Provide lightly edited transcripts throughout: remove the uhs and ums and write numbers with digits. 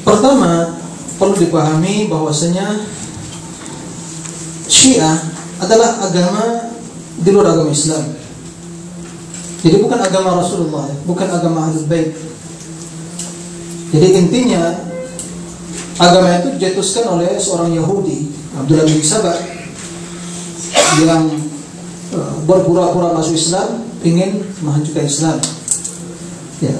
Pertama, perlu dipahami bahwasanya Syiah adalah agama di luar agama Islam. Jadi bukan agama Rasulullah, bukan agama Ahlul Bait. Jadi intinya agama itu dicetuskan oleh seorang Yahudi, Abdullah bin Sabah, yang berpura-pura masuk Islam, ingin menghancurkan Islam. Ya.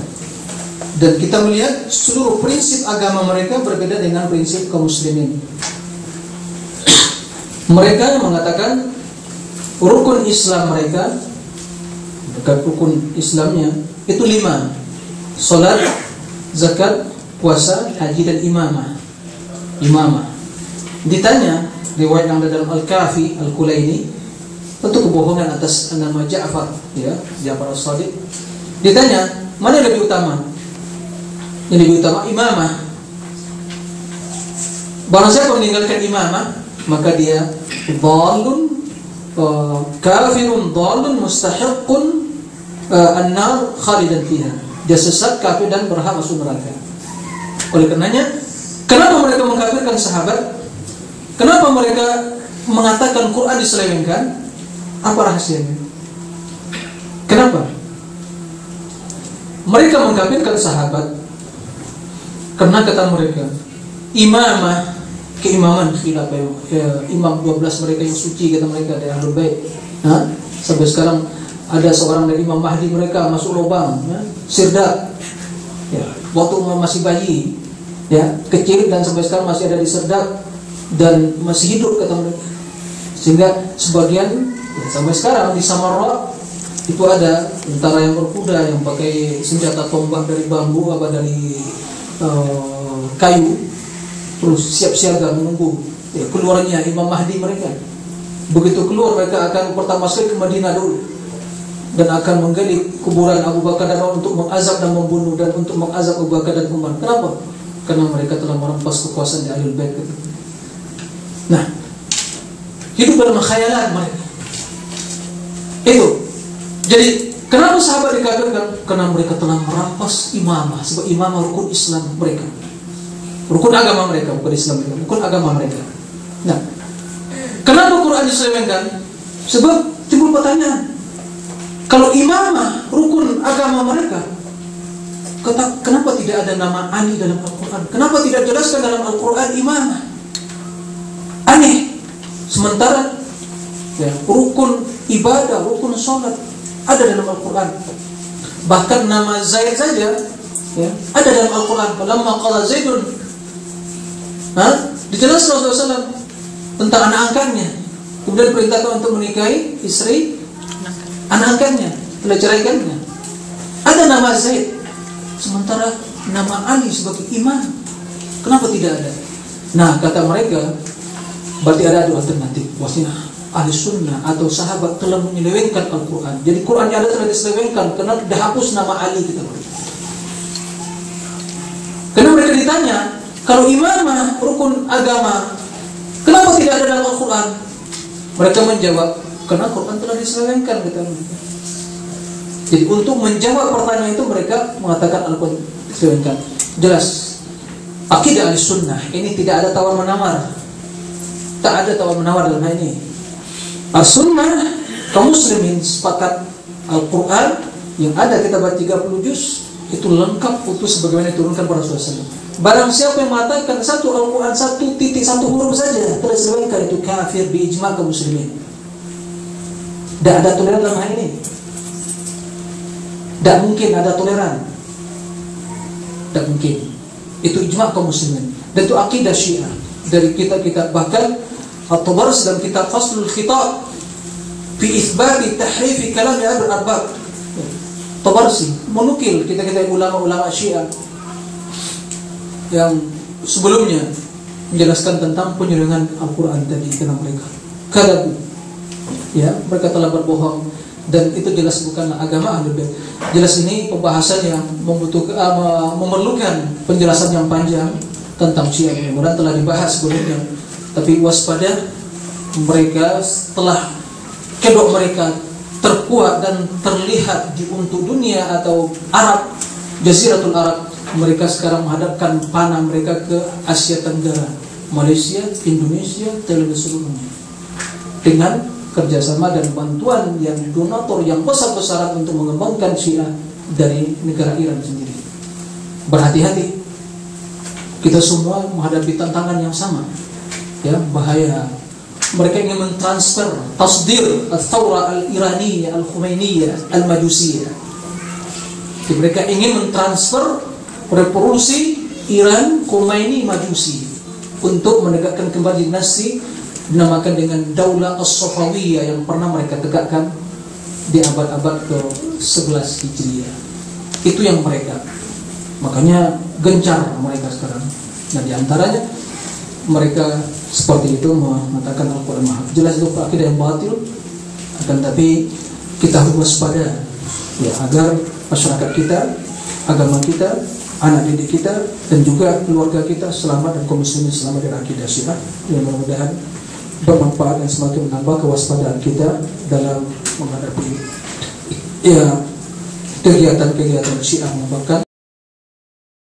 Dan kita melihat seluruh prinsip agama mereka berbeda dengan prinsip kaum muslimin. Mereka mengatakan rukun Islam mereka, rukun Islamnya itu 5: salat, zakat, puasa, haji, dan imamah. Ditanya riwayat yang ada dalam Al-Kafi Al-Kulaini, tentu kebohongan atas nama Ja'far, ya, Ja'far As-Shadiq. Ditanya, mana yang lebih utama? Yang lebih utama imamah. Barang siapa meninggalkan imamah, maka dia dhalun, kafirun dhalun mustahiqqun an-nar khalidan fiha. Dia sesat, kafir, dan berhak masuk neraka. Oleh karenanya, kenapa mereka mengkafirkan sahabat? Kenapa mereka mengatakan Quran diselewengkan? Apa rahasianya? Kenapa? Mereka mengkafirkan sahabat karena kata mereka imamah, keimaman khilafah, imam 12 mereka yang suci, kata mereka dari Ahlul Bait. Sampai sekarang ada seorang dari Imam Mahdi mereka masuk lubang, Sirdap, ya, waktu masih bayi, ya, kecil, dan sampai sekarang masih ada di Sirdap dan masih hidup, kata mereka. Sehingga sebagian, ya, sampai sekarang di Samarra itu ada tentara yang berkuda yang pakai senjata tombak dari bambu, dari kayu, terus siap siaga menunggu, ya, keluarnya Imam Mahdi mereka. Begitu keluar, mereka akan pertama sekali ke Madinah dulu dan akan menggali kuburan Abu Bakar dan Umar untuk mengazab dan membunuh, dan untuk mengazab Abu Bakar dan Umar. Kenapa? Karena mereka telah merampas kekuasaan di Ahlul Bait. Nah, hidup dalam khayalan mereka. Itu. Jadi kenapa sahabat dikafirkan? Karena mereka telah merampas imamah, sebab imamah rukun Islam mereka, rukun agama mereka, bukan Islam mereka, rukun agama mereka. Nah, kenapa Quran diselewengkan? Sebab timbul pertanyaan, kalau imamah rukun agama mereka, kenapa tidak ada nama Ali dalam Al-Quran? Kenapa tidak jelaskan dalam Al-Quran imamah? Aneh. Sementara, ya, rukun ibadah, rukun sholat ada dalam Al-Quran. Bahkan nama Zaid saja, ya, ada dalam Al-Quran. Falamma qala Zaidun, dijelaskan Rasulullah SAW tentang anak angkatnya. Kemudian perintahkan untuk menikahi istri anak angkatnya, telah ceraikannya. Ada nama Zaid, sementara nama Ali sebagai imam, kenapa tidak ada? Nah, kata mereka, berarti ada dua alternatif. Bahwasanya ahli sunnah atau sahabat telah menyelewengkan Al-Quran. Jadi Quran yang ada telah diselewengkan karena dihapus nama Ali, kita. Karena mereka ditanya, kalau imamah rukun agama, kenapa tidak ada dalam Al-Quran? Mereka menjawab, karena Quran telah diselewengkan, kata mereka. Jadi untuk menjawab pertanyaan itu, mereka mengatakan Al-Quran diselewengkan. Jelas, akidah ahli sunnah ini tidak ada tawar menawar. Tak ada tawar menawar dalam hal ini. As-sunnah, kaum muslimin sepakat Al-Quran yang ada kitab 30 juz itu lengkap utuh sebagaimana diturunkan pada Rasulullah SAW. Barang siapa yang mengatakan satu Al-Quran, satu titik, satu huruf saja telah diselewengkan, itu kafir bi ijma' kaum muslimin. Tidak ada toleran dalam hal ini. Tidak mungkin ada toleran. Tidak mungkin. Itu ijma' kaum muslimin. Dan itu akidah Syiah dari kita bahkan At-Tabarsi dalam kitab Faslul Khitab fi itsbati tahrif kalam Ahlul Arbab. Tabarsi menukil kita ulama-ulama Syiah yang sebelumnya menjelaskan tentang penyelewengan Al-Quran tadi, kata mereka. Kadabu. Ya, mereka telah berbohong, dan itu jelas bukanlah agama Ahlul Bait. Jelas ini pembahasan yang memerlukan penjelasan yang panjang tentang Syiah ini. Kemudian telah dibahas sebelumnya. Tapi waspada, mereka setelah kedok mereka terkuat dan terlihat di untuk dunia atau Arab, Jaziratul Arab, mereka sekarang menghadapkan panah mereka ke Asia Tenggara, Malaysia, Indonesia, terlebih seluruhnya, dengan kerjasama dan bantuan yang donatur yang besar-besaran untuk mengembangkan Syiah dari negara Iran sendiri. Berhati-hati, kita semua menghadapi tantangan yang sama, ya, bahaya. Mereka ingin mentransfer tasdir al-thawra al-iraniyah, al-khumainiyah, al-majusiyah. Mereka ingin mentransfer revolusi Iran Khomeini Majusi untuk menegakkan kembali dinasti dinamakan dengan Daulah As-Safawiyah yang pernah mereka tegakkan di abad-abad ke-11 Hijriah. Itu yang mereka. Makanya gencar mereka sekarang. Nah, di antaranya mereka seperti itu mengatakan Al-Quran Maha. Jelas itu akidah yang batil, akan tapi kita harus waspada, ya, agar masyarakat kita, agama kita, anak didik kita, dan juga keluarga kita selamat dan kaum muslimin selamat dari akidah Syiah. Yang mudah-mudahan bermanfaat dan semakin menambah kewaspadaan kita dalam menghadapi, ya, kegiatan-kegiatan Syiah, bahkan